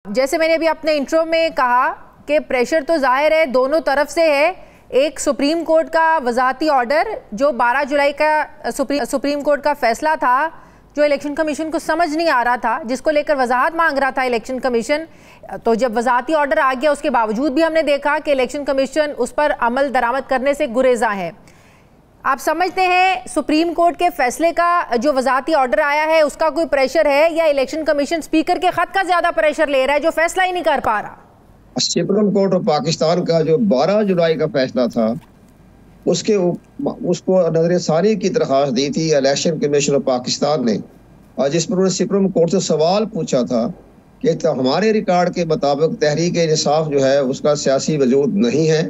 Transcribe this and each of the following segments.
जैसे मैंने अभी अपने इंट्रो में कहा कि प्रेशर तो जाहिर है दोनों तरफ से है। एक सुप्रीम कोर्ट का वजाती ऑर्डर जो 12 जुलाई का सुप्रीम कोर्ट का फैसला था, जो इलेक्शन कमीशन को समझ नहीं आ रहा था, जिसको लेकर वजाहत मांग रहा था इलेक्शन कमीशन। तो जब वजाती ऑर्डर आ गया उसके बावजूद भी हमने देखा कि इलेक्शन कमीशन उस पर अमल दरामद करने से गुरेजा है। आप समझते हैं सुप्रीम कोर्ट के फैसले का जो वजाती ऑर्डर आया है उसका कोई प्रेशर है, या इलेक्शन कमीशन स्पीकर के खत का ज्यादा प्रेशर ले रहा है जो फैसला ही नहीं कर पा रहा? सुप्रीम कोर्ट ऑफ पाकिस्तान का जो 12 जुलाई का फैसला था उसको नजरसानी की दरख्वास्त दी थी इलेक्शन कमीशन ऑफ पाकिस्तान ने, और जिस पर उन्होंने सुप्रीम कोर्ट से सवाल पूछा था कि तो हमारे रिकॉर्ड के मुताबिक तहरीक इंसाफ जो है उसका सियासी वजूद नहीं है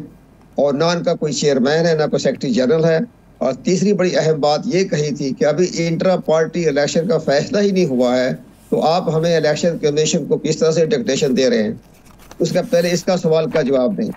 और ना इनका कोई चेयरमैन है ना कोई सेक्रेटरी जनरल है। और तीसरी बड़ी अहम बात ये कही थी कि अभी इंट्रा पार्टी इलेक्शन का फैसला ही नहीं हुआ है, तो आप हमें इलेक्शन कमीशन को किस तरह से डिक्टेशन दे रहे हैं। उसका पहले इसका सवाल का जवाब दें।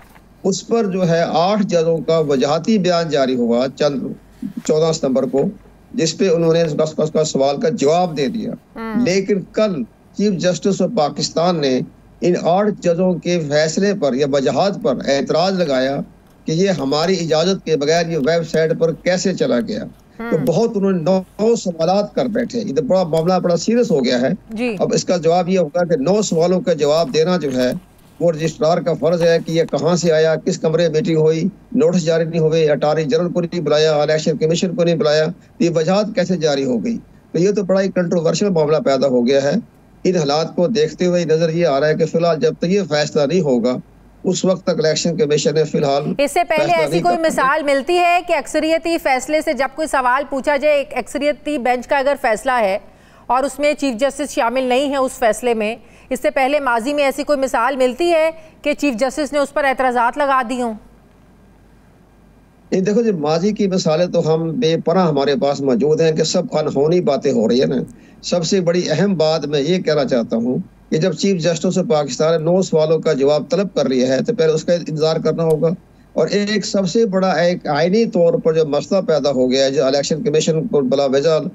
उस पर जो है 8 जजों का वजाहती बयान जारी हुआ 14 सितंबर को, जिसपे उन्होंने उसका सवाल का जवाब दे दिया। लेकिन कल चीफ जस्टिस ऑफ पाकिस्तान ने इन 8 जजों के फैसले पर या वजाहत पर एतराज लगाया कि ये हमारी इजाजत के बगैर ये वेबसाइट पर कैसे चला गया। तो बहुत उन्होंने 9 सवालात कर बैठे। ये तो बड़ा मामला बड़ा सीरियस हो गया है। अब इसका जवाब ये होगा कि 9 सवालों का जवाब देना जो है वो रजिस्ट्रार का फर्ज है कि ये कहाँ से आया, किस कमरे में मीटिंग हुई, नोटिस जारी नहीं हुए, अटॉर्नी जनरल को नहीं बुलाया, इलेक्शन कमीशन को नहीं बुलाया, ये वजाहत कैसे जारी हो गई। तो ये तो बड़ा ही कंट्रोवर्शियल मामला पैदा हो गया है। इन हालात को देखते हुए नजर ये आ रहा है कि फिलहाल जब तक ये फैसला नहीं होगा उस वक्त तक इलेक्शन कमीशन ने फिलहाल इससे पहले ऐसी कोई मिसाल मिलती है कि अक्सरियती फैसले से जब कोई सवाल पूछा जाए, एक अक्सरियती बेंच का अगर फैसला है और उसमें चीफ जस्टिस शामिल नहीं है उस फैसले में, इससे पहले माजी में ऐसी कोई मिसाल मिलती है कि चीफ जस्टिस ने उस पर एतराजात लगा दी हों? देखो जी, माजी की मिसालें तो हम बेपनाह हमारे पास मौजूद हैं कि सब अनहोनी बातें हो रही है ना। सबसे बड़ी अहम बात मैं ये कहना चाहता हूँ कि जब चीफ जस्टिस ऑफ पाकिस्तान 9 सवालों का जवाब तलब कर रही है तो पहले उसका इंतजार करना होगा। और एक सबसे बड़ा एक आईनी तौर पर जो मसला पैदा हो गया है, जो इलेक्शन कमीशन को बला वजह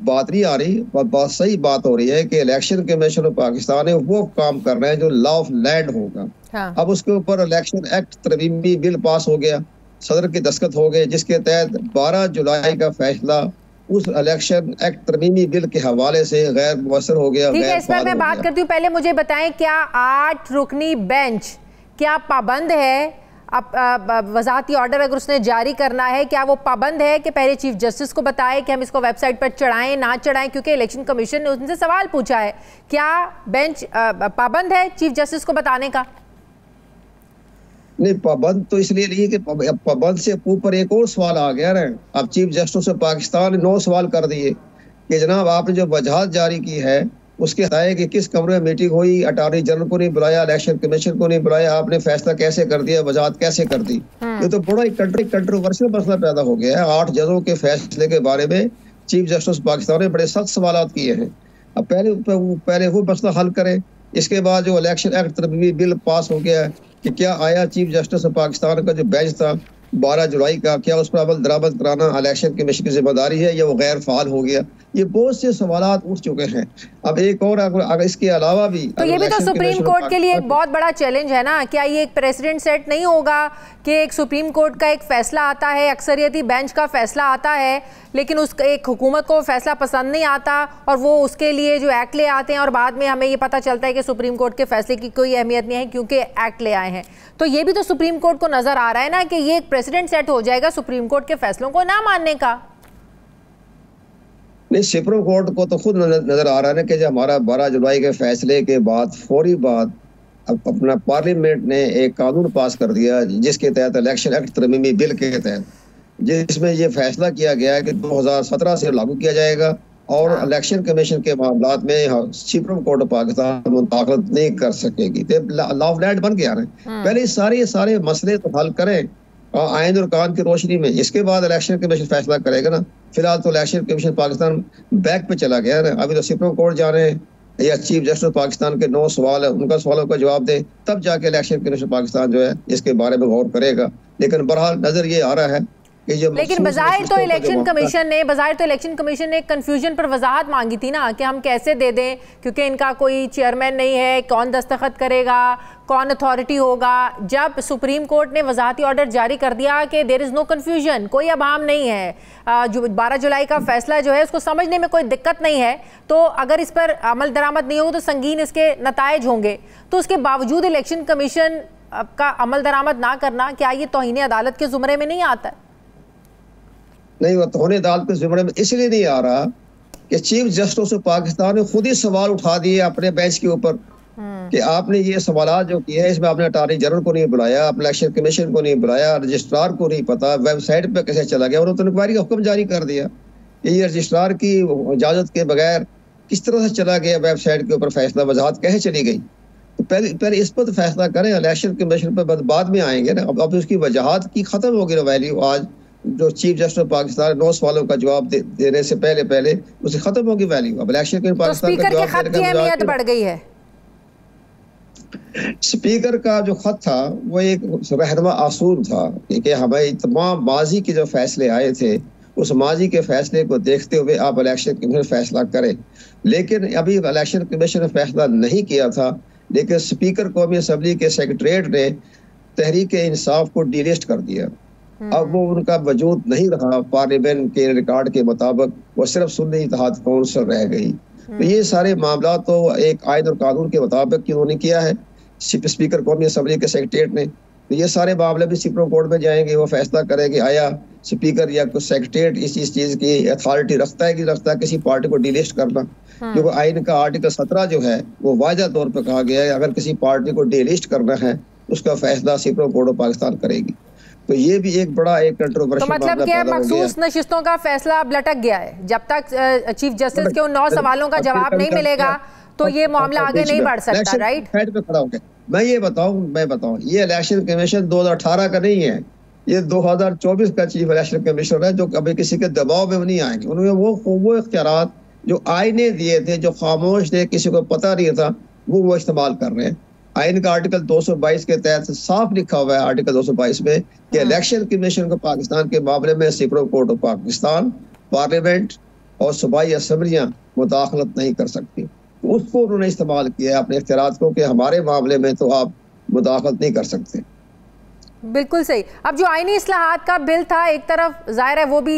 बात नहीं आ रही, बात सही बात हो रही है कि इलेक्शन कमीशन ऑफ पाकिस्तान है वो काम कर रहे हैं जो लॉ ऑफ लैंड होगा। हाँ। अब उसके ऊपर इलेक्शन एक्ट तरमीमी बिल पास हो गया, सदर के दस्तखत हो गए, जिसके तहत 12 जुलाई का फैसला उस इलेक्शन एक्ट तरमीमी बिल के हवाले से गैर मुअस्सर हो गया। ठीक है, इस पर मैं बात करती हूँ। पहले मुझे बताएं, क्या 8 रुकनी बेंच क्या पाबंद है? अब वजाती ऑर्डर अगर उसने जारी करना है, क्या वो पाबंद है कि पहले चीफ जस्टिस को बताए कि हम इसको वेबसाइट पर चढ़ाएं ना चढ़ाएं? क्योंकि इलेक्शन कमीशन ने उनसे सवाल पूछा है। क्या बेंच पाबंद है चीफ जस्टिस को बताने का? नहीं, पाबंद तो इसलिए नहीं कि पाबंद से ऊपर एक और सवाल आ गया ना। अब चीफ जस्टिस ऑफ पाकिस्तान ने 9 सवाल कर दिए कि जनाब आपने जो वजाहत जारी की है उसके बताया कि किस कमरे में मीटिंग हुई, अटॉर्नी जनरल को नहीं बुलाया, इलेक्शन कमीशन को नहीं बुलाया, आपने फैसला कैसे कर दिया, वजाहत कैसे कर दी। ये तो बड़ा ही कंट्रोवर्शियल मसला पैदा हो गया है। 8 जजों के फैसले के बारे में चीफ जस्टिस पाकिस्तान ने बड़े सख्त सवाल किए हैं। अब पहले वो मसला हल करें। इसके बाद जो इलेक्शन एक्ट तरमीमी बिल पास हो गया है कि क्या आया चीफ जस्टिस ऑफ पाकिस्तान का जो बेंच था 12 जुलाई का, क्या उस पर अमल दरामद कराना इलेक्शन कमीशन की जिम्मेदारी है या वो गैर फाल हो गया। ये बहुत से सवालात उठ चुके हैं। अब एक और अगर इसके अलावा भी तो ये भी तो सुप्रीम कोर्ट के लिए एक बहुत बड़ा चैलेंज है ना। क्या ये एक प्रेसिडेंट सेट नहीं होगा कि एक सुप्रीम कोर्ट का एक फैसला आता है, अक्सरियती बेंच का फैसला आता है, लेकिन उस एक हुकूमत को फैसला पसंद नहीं आता और वो उसके लिए जो एक्ट ले आते हैं और बाद में हमें ये पता चलता है कि सुप्रीम कोर्ट के फैसले की कोई अहमियत नहीं है क्योंकि एक्ट ले आए हैं। तो ये भी तो सुप्रीम कोर्ट को नजर आ रहा है ना कि ये एक प्रेसिडेंट सेट हो जाएगा सुप्रीम कोर्ट के फैसलों को ना मानने का। नहीं, सुप्रीम कोर्ट को तो खुद नजर आ रहा है ना कि जो हमारा 12 जुलाई के फैसले के बाद फौरी बाद अपना पार्लियामेंट ने एक कानून पास कर दिया जिसके तहत इलेक्शन एक्ट तरमीमी बिल के तहत, जिसमें ये फैसला किया गया है कि 2017 से लागू किया जाएगा और इलेक्शन कमीशन के मामलात में सुप्रीम कोर्ट ऑफ पाकिस्तान मुदाखलत नहीं कर सकेगी। लॉ ऑफ लैंड बन गया है। पहले सारे मसले तो हल करें आइन और कानून की रोशनी में, इसके बाद इलेक्शन कमीशन फैसला करेगा ना। फिलहाल तो इलेक्शन कमीशन पाकिस्तान बैक पे चला गया है ना। अभी तो सुप्रीम कोर्ट जा रहे हैं या चीफ जस्टिस पाकिस्तान के 9 सवाल है, उनका सवालों का जवाब दे, तब जाके इलेक्शन कमीशन पाकिस्तान जो है इसके बारे में गौर करेगा। लेकिन बहरहाल नजर ये आ रहा है कि जो लेकिन बज़ाहिर तो इलेक्शन कमीशन ने कंफ्यूजन पर वजाहत मांगी थी ना कि हम कैसे दे दें, क्योंकि इनका कोई चेयरमैन नहीं है, कौन दस्तखत करेगा, कौन अथॉरिटी होगा। जब सुप्रीम कोर्ट ने वजाहती ऑर्डर जारी कर दिया कि देयर इज़ नो कन्फ्यूजन, कोई अभाम नहीं है, जो 12 जुलाई का फैसला जो है उसको समझने में कोई दिक्कत नहीं है, तो अगर इस पर अमल दरामद नहीं होगा तो संगीन इसके नताइज होंगे, तो उसके बावजूद इलेक्शन कमीशन का अमल दरामद ना करना, क्या ये तौहीन अदालत के ज़ुमरे में नहीं आता है? नहीं, वो तौहीन अदालत के ज़ुमरे में इसलिए नहीं आ रहा कि चीफ जस्टिस ऑफ पाकिस्तान ने खुद ही सवाल उठा दिए अपने बेंच के ऊपर कि आपने ये सवाल जो किए हैं इसमें आपने अटॉर्नी जनरल को नहीं बुलाया, आप इलेक्शन कमीशन को नहीं बुलाया, रजिस्ट्रार को नहीं पता, वेबसाइट पे कैसे चला गया, उन्होंने तो इंक्वायरी का हुक्म जारी कर दिया। ये रजिस्ट्रार की इजाजत के बगैर किस तरह से चला गया वेबसाइट के ऊपर फैसला, वजाहत कैसे चली गई? तो पहले इस पर तो फैसला करें, इलेक्शन कमीशन पर बाद में आएंगे ना। अब उसकी वजाहत की खत्म होगी ना वैल्यू। आज जो चीफ जस्टिस पाकिस्तान 9 सवालों का जवाब देने से पहले उसे खत्म होगी वैल्यू। अब इलेक्शन के पाकिस्तान का जवाब बढ़ गई है। स्पीकर का जो खत था वो एक रहनुमा असूल था कि हमें तमाम माजी के जो फैसले आए थे उस माजी के फैसले को देखते हुए आप इलेक्शन कमीशन फैसला करें। लेकिन अभी इलेक्शन कमीशन ने फैसला नहीं किया था, लेकिन स्पीकर कौमी असम्बली के सेक्रेटरीट ने तहरीक इंसाफ को डिलिस्ट कर दिया। अब वो उनका वजूद नहीं रहा, पार्लियामेंट के रिकॉर्ड के मुताबिक वो सिर्फ सुन्नी इत्तेहाद कौंसिल रह गई। तो ये सारे मामला तो एक आयन और कानून के मुताबिक उन्होंने किया है स्पीकर कौमी असम्बली के सेक्रेटरीट ने। तो ये सारे मामले भी सुप्रीम कोर्ट में जाएंगे, वो फैसला करेंगे आया स्पीकर या कुछ सेक्रेटरीट इस चीज की अथॉरिटी रखता है कि रखता है किसी पार्टी को डिलिस्ट करना। क्योंकि आइन का आर्टिकल 17 जो है वो वाज़ह तौर पर कहा गया है अगर किसी पार्टी को डिलिस्ट करना है उसका फैसला सुप्रीम कोर्ट ऑफ पाकिस्तान करेगी। तो ये भी एक बड़ा एक कंट्रोवर्शियल तो मतलब कि मखसूस नशिस्तों का फैसला अब लटक गया है। जब तक चीफ जस्टिस के उन 9 सवालों का जवाब नहीं मिलेगा तो ये मामला आगे नहीं बढ़ सकता, राइट? पे खड़ा होकर मैं बताऊं ये इलेक्शन कमीशन 2018 का नहीं है, ये 2024 का चीफ इलेक्शन कमीशनर है जो कभी किसी के दबाव में नहीं आएंगे। उन्होंने वो इख्तियारात जो आईने दिए थे, जो खामोश थे, किसी को पता नहीं था, वो इस्तेमाल कर रहे हैं। आइन का आर्टिकल 222 के तहत साफ लिखा हुआ है आर्टिकल 222 में कि इलेक्शन कमीशन को पाकिस्तान के मामले में supreme court of Pakistan, parliament और सूबाई असम्बलियां मुदाखलत नहीं कर सकती। तो उसको उन्होंने इस्तेमाल किया अपने इख्तियारात को कि हमारे मामले में तो आप मुदाखलत नहीं कर सकते। बिल्कुल सही। अब जो आईनी इस्लाहात का बिल था, एक तरफ जाहिर है वो भी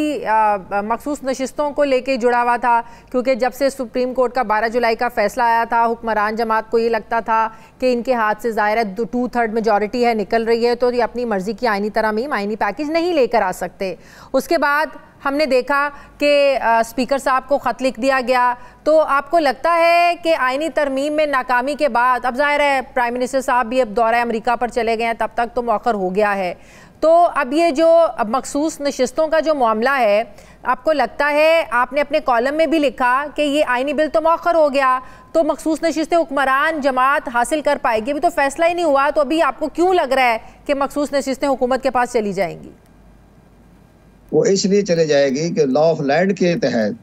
मखसूस नशिस्तों को लेके जुड़ा हुआ था, क्योंकि जब से सुप्रीम कोर्ट का 12 जुलाई का फैसला आया था, हुक्मरान जमात को ये लगता था कि इनके हाथ से जाहिर है 2/3 मेजॉरिटी है निकल रही है, तो ये अपनी मर्जी की आईनी तरमीम, आईनी पैकेज नहीं लेकर आ सकते। उसके बाद हमने देखा कि स्पीकर साहब को ख़त लिख दिया गया। तो आपको लगता है कि आईनी तरमीम में नाकामी के बाद, अब जाहिर है प्राइम मिनिस्टर साहब भी अब दौरा अमेरिका पर चले गए हैं, तब तक तो मौखर हो गया है, तो अब ये जो अब मखसूस नशिस्तों का जो मामला है, आपको लगता है, आपने अपने कॉलम में भी लिखा कि ये आईनी बिल तो मौखर हो गया, तो मखसूस नशिस्तें हुक्मरान जमात हासिल कर पाएगी? अभी तो फैसला ही नहीं हुआ, तो अभी आपको क्यों लग रहा है कि मखसूस नशिस्तें हुकूमत के पास चली जाएंगी? वो इसलिए चले जाएगी कि लॉ ऑफ लैंड के तहत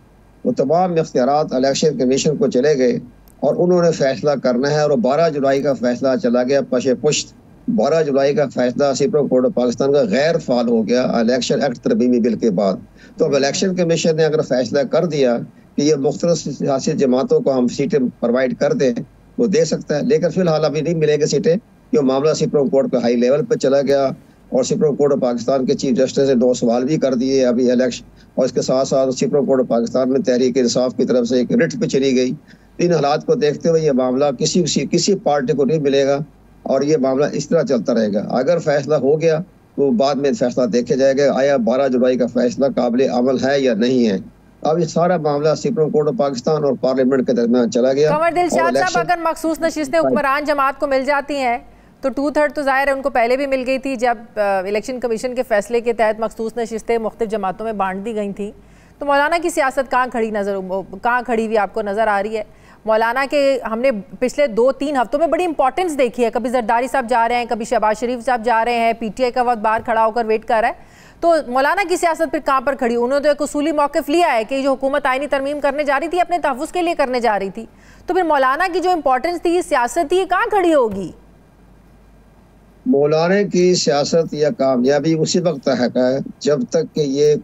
वो तमाम इख्तियारात इलेक्शन कमीशन को चले गए और उन्होंने फैसला करना है। और 12 जुलाई का फैसला चला गया पशे पुश्त। 12 जुलाई का फैसला सुप्रीम कोर्ट ऑफ पाकिस्तान का गैर फाल हो गया इलेक्शन एक्ट तरमीमी बिल के बाद। तो अब इलेक्शन कमीशन ने अगर फैसला कर दिया कि ये मुख्तलिफ सियासी जमातों को हम सीटें प्रोवाइड कर दें, वो दे सकता है, लेकिन फिलहाल अभी नहीं मिलेगी सीटें, क्यों मामला सुप्रीम कोर्ट पे हाई लेवल पर चला गया और सुप्रीम कोर्ट ऑफ पाकिस्तान के चीफ जस्टिस ने 2 सवाल भी कर दिए अभी इलेक्शन, और इसके साथ साथ सुप्रीम कोर्ट ऑफ पाकिस्तान में तहरीक इंसाफ की तरफ से एक रिट पे चली गई। इन हालात को देखते हुए ये मामला किसी पार्टी को नहीं मिलेगा और ये मामला इस तरह चलता रहेगा। अगर फैसला हो गया तो बाद में फैसला देखे जाएगा आया 12 जुलाई का फैसला काबिल अमल है या नहीं है। अब ये सारा मामला सुप्रीम कोर्ट ऑफ पाकिस्तान और पार्लियामेंट के दरमियान चला गया। कमर दिलशाद साहब, अगर मखसूस नशिस्तें हुक्मरान जमात को मिल जाती हैं तो 2/3 तो जाहिर है उनको पहले भी मिल गई थी जब इलेक्शन कमीशन के फैसले के तहत मखसूस नशिस्तें मुख्तलिफ जमातों में बांट दी गई थी। तो मौलाना की सियासत कहाँ खड़ी हुई आपको नज़र आ रही है? मौलाना के हमने पिछले 2-3 हफ्तों में बड़ी इंपॉर्टेंस देखी है, कभी जरदारी साहब जा रहे हैं, कभी शहबाज शरीफ साहब जा रहे हैं, PTI का वक्त बाहर खड़ा होकर वेट कर रहा है। तो मौलाना की सियासत फिर कहाँ पर खड़ी? उन्होंने तो एक उसूली मौक़िफ़ लिया है कि जो हुकूमत आईनी तरमीम करने जा रही थी अपने तहफ़्फ़ुज़ के लिए करने जा रही थी, तो फिर मौलाना की जो इंपॉर्टेंस थी, सियासत थी, कहाँ खड़ी होगी? मौलाना की सियासत या कामयाबी उसी वक्त तक है जब तक कि ये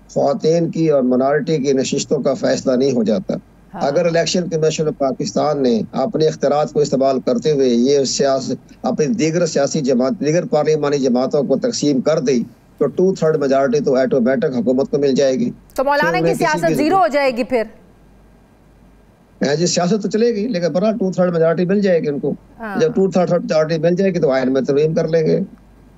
ख्वातीन की और मिनॉरिटी की नशिस्तों का फैसला नहीं हो जाता। हाँ। अगर इलेक्शन कमीशन पाकिस्तान ने अपने इख्तियारात को इस्तेमाल करते हुए ये अपनी दीगर सियासी जमात, दीगर पार्लिमानी जमातों को तकसीम कर दी तो 2/3 मेजॉरिटी तो ऑटोमेटिक हुकूमत को मिल जाएगी। तो मौलाना की सियासत जीरो हो जाएगी फिर? जी सियासत तो चलेगी, लेकिन बड़ा 2/3 मेजॉरिटी मिल जाएगी उनको। जब 2/3 मेजॉरिटी मिल जाएगी तो आयन में तरमीम कर लेंगे।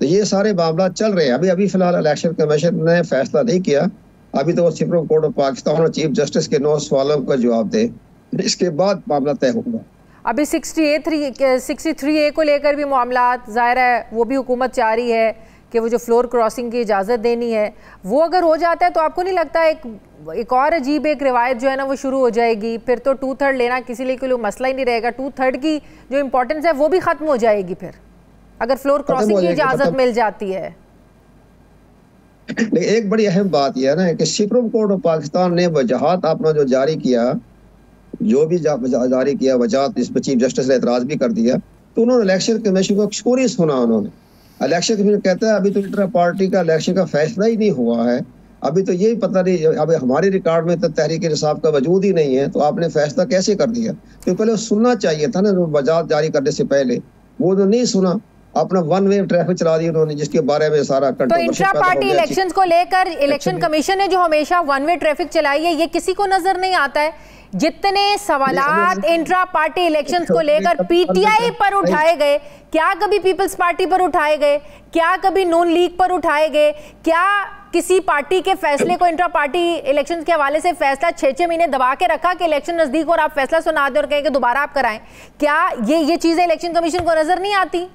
तो ये सारे मामला चल रहे हैं। अभी फिलहाल इलेक्शन कमीशन ने फैसला नहीं किया। अभी तो वो सुप्रीम कोर्ट ऑफ पाकिस्तान और चीफ जस्टिस के 9 सवालों का जवाब दे, इसके बाद मामला तय होगा। अभी 63A को लेकर भी मामला जाहिर है वो भी हुकूमत चाह रही है कि वो जो फ्लोर क्रॉसिंग की इजाज़त देनी है वो अगर हो जाता है तो आपको नहीं लगता एक और अजीब एक रिवायत जो है ना वो शुरू हो जाएगी? फिर तो 2/3 लेना किसी लिए कोई मसला ही नहीं रहेगा। 2/3 की जो इम्पोर्टेंस है वो भी ख़त्म हो जाएगी फिर अगर फ्लोर क्रॉसिंग की इजाज़त मिल जाती है। एक बड़ी अहम बात यह है ना कि सुप्रीम कोर्ट ऑफ पाकिस्तान ने वजाहत अपना जो जारी किया, जो भी जारी किया वजाहत, इस पर चीफ जस्टिस ने एतराज भी कर दिया, तो उन्होंने इलेक्शन कमीशन को पूरी सुना। उन्होंने इलेक्शन कमीशन कहता है अभी तो इंटर पार्टी का इलेक्शन का फैसला ही नहीं हुआ है, अभी तो यही पता नहीं, अभी हमारे रिकॉर्ड में तो तहरीक इंसाफ का वजूद ही नहीं है, तो आपने फैसला कैसे कर दिया? तो पहले सुनना चाहिए था ना, वजाहत जारी करने से पहले वो तो नहीं सुना, अपना वन वे ट्रैफिक चला दी उन्होंने, जिसके बारे में सारा तो इंट्रा पार्टी इलेक्शंस को लेकर इलेक्शन कमीशन ने जो हमेशा वन वे ट्रैफिक चलाई है, ये किसी को नजर नहीं आता है? जितने सवालात इंट्रा पार्टी इलेक्शंस को लेकर पीटीआई पर उठाए गए, क्या कभी पीपल्स पार्टी पर उठाए गए? क्या कभी नून लीग पर उठाए गए? क्या किसी पार्टी के फैसले को इंट्रा पार्टी इलेक्शंस के हवाले से फैसला 6-6 महीने दबा के रखा कि इलेक्शन नजदीक और आप फैसला सुना दें और कहें कि दोबारा आप कराएं? क्या ये चीजें इलेक्शन कमीशन को नजर नहीं आती?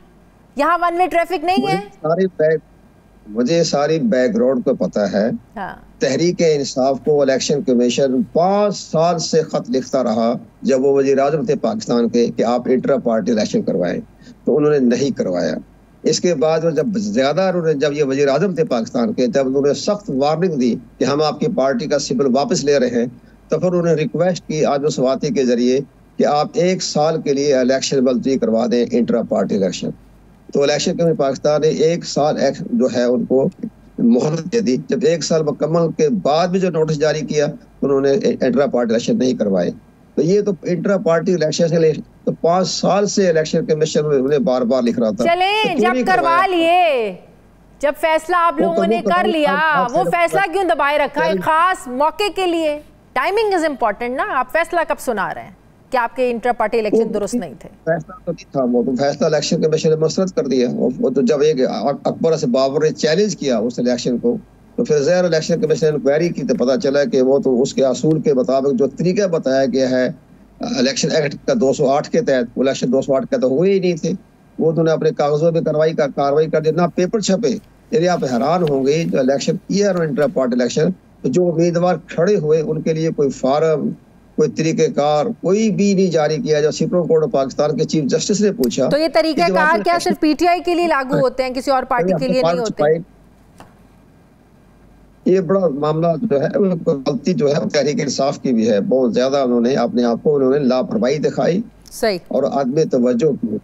यहाँ वन वे ट्रैफिक नहीं है? मुझे सारी बैकग्राउंड को पता है। हाँ। तहरीक इंसाफ को इलेक्शन कमीशन 5 साल से खत लिखता रहा जब वो वजीर आज़म थे पाकिस्तान के कि आप इंट्रा पार्टी इलेक्शन करवाएं, तो उन्होंने नहीं करवाया। इसके बाद जब ये वजीर आज़म थे पाकिस्तान के, जब उन्होंने सख्त वार्निंग दी कि हम आपकी पार्टी का सिंबल वापस ले रहे हैं, तो फिर उन्होंने रिक्वेस्ट की आजमसवाती के जरिए कि आप 1 साल के लिए इलेक्शन मुलतवी करवा दें, इंट्रा पार्टी इलेक्शन। तो इलेक्शन कमीशन पाकिस्तान ने 1 साल जो है उनको मोहलत दे दी। जब 1 साल मुकम्मल के बाद भी जो नोटिस जारी किया, उन्होंने इंट्रा पार्टी इलेक्शन नहीं करवाए। तो ये तो इंट्रा पार्टी इलेक्शन से तो 5 साल से इलेक्शन कमीशन उन्हें बार बार लिख रहा था। चले तो जब करवा लिए, जब फैसला आप लोगों ने कर लिया, वो फैसला क्यों दबाए रखा? एक खास मौके के लिए टाइमिंग इज इम्पोर्टेंट ना। आप फैसला कब सुना रहे हैं कि आपके इंटर पार्टी इलेक्शन दुरुस्त नहीं थे? फैसला तो नहीं था, वो तो फैसला इलेक्शन कमीशन ने मुस्तरद कर दिया। वो तो जब एक अकबर से बाबर ने चैलेंज किया उस इलेक्शन को, तो फिर ज़ाहिर इलेक्शन कमीशन ने इंक्वायरी की तो पता चला कि वो तो उसके असूल के मुताबिक जो तरीका बताया गया है इलेक्शन एक्ट का 208 के तहत, वो इलेक्शन 208 के तहत हुए ही नहीं थे। वो उन्होंने अपने कागजों में कार्रवाई कर दी, ना पेपर छपे। यदि आप हैरान होंगे, जो इलेक्शन किया इंटर पार्टी इलेक्शन, तो जो उम्मीदवार खड़े हुए उनके लिए कोई फार्म, कोई तरीकेकार कोई भी नहीं जारी किया। जो सुप्रीम कोर्ट ऑफ पाकिस्तान के चीफ जस्टिस ने पूछा, तो ये तरीकेकार क्या सिर्फ पीटीआई के लिए लागू होते हैं, किसी और पार्टी के लिए नहीं होते? ये बड़ा मामला जो है, गलती जो है तहरीक इंसाफ की भी है। बहुत ज्यादा उन्होंने अपने आप को लापरवाही दिखाई सही और आदमी तवज्जो की।